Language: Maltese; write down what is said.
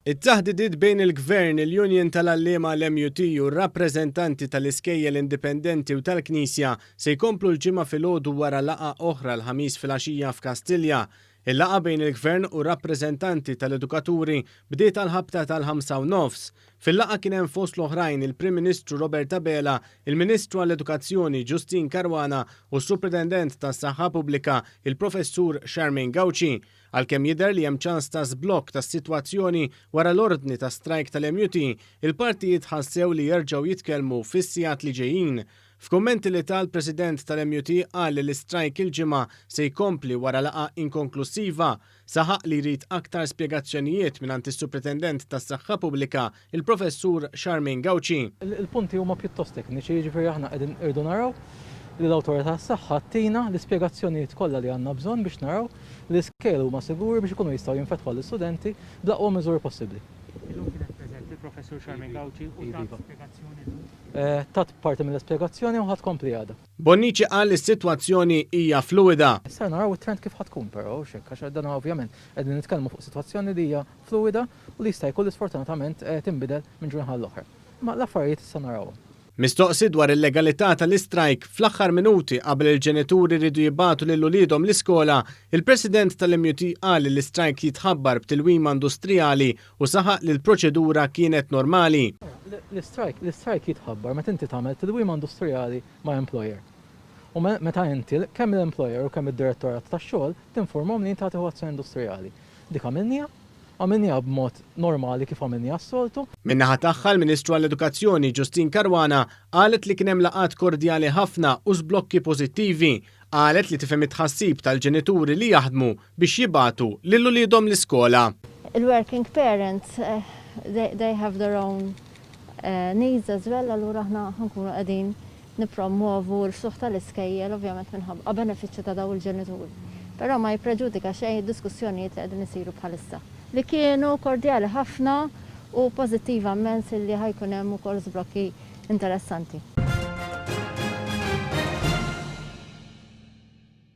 It-taħdidiet bejn il-Gvern, il-Union tal-Allima l-MUT u r-rappreżentanti tal-iskejjel indipendenti u tal-Knisja se jkomplu l-ġimgħa filgħodu wara laqgħa oħra l-ħamis filgħaxija f'Kastilja. Il-laqgħa bejn il-Gvern u rappreżentanti tal-edukaturi bdiet għal-ħabta tal-5:30. Fil-laqgħa kien hemm fost l-oħrajn il-Prim Ministru Robert Abela, il-Ministru għall-Edukazzjoni Justin Caruana u s-Superintendent tas-Saħħa Pubblika il-Professur Charmaine Gauci. Għalkemm jidher li hemm ċans ta' żblokk tas-sitwazzjoni wara l-ordni ta' strajk tal-MUT, il-partijiet ħassew li jerġgħu jitkellmu fis-sigħat li ġejjin. F'kummenti li tal-President tal-MUT qal li l-istrajk il-ġimgħa se jkompli wara laqgħa inkonklusiva, saħaq li jrid aktar spjegazzjonijiet mingħand is-Superintendent tas-Saħħa Pubblika, il-Professur Charmaine Gauci. Il-punti huma pjuttost tekniċi, jiġifieri aħna qegħdin irdu naraw li l-Awtorità tas-Saħħa tina l-ispjegazzjonijiet kollha li għandna bżonn biex naraw li l-iskejjel huma siguri biex ikunu jistgħu jinfetħu l-istudenti bl-aqwa miżuri possibbli. Illum kienet preżenti il-Professur Charmaine Gauci u tat spjegazzjoni. Tat parti mill-ispjegazzjoni u ħadd kompli għadha. Bonnici qal li s-sitwazzjoni hija fluida. Issa naraw it-trend kif ħatkun però x'hekk għax dan ovvjament qegħdin nitkellmu fuq sitwazzjoni li hija fluida u li jista' jkun li sfortunatament tinbidel minn ġurnħa l-oħra. Ma l-affarijiet issa narawhom. Mistoqsi dwar il-legalità tal-istrajk fl-aħħar minuti qabel il-ġenituri ridu jibbatu lil ulidhom l-iskola, il-President tal-MUT qal li l-istrajk jitħabbar b'tilwima industrijali u saħaq li l-proċedura kienet normali. L-istrajk jitħabbar meta inti tagħmel tilwima industrijali ma' employer. U meta inti kemm l-employer u kemm id-direttorat tax-xogħol tinformhom li inti tagħti azzjoni industrijali. Dik għamilniha b'mod normali kif għamilniha s-soltu. Min-naħa tagħha l-Ministru għall-Edukazzjoni Justin Caruana qalet li kien hemm laqgħat kordjali ħafna u żblokki pożittivi. Qalet li tifhem it-tħassib tal-ġenituri li jaħdmu biex jibgħatu lil uliedhom l-iskola. Il-working parents, they have their own needs as well, allura aħna ħankunu qegħdin nippromovu l-ftuħ tal-iskejjel ovvjament minħabba benefiċċju ta' dawn il-ġenituri. Però ma jippreġudika xejn id-diskussjonijiet li qegħdin isiru bħalissa. Li kienu kordjali ħafna u pożittiva immens li ħajkun hemm ukoll żblokki interessanti.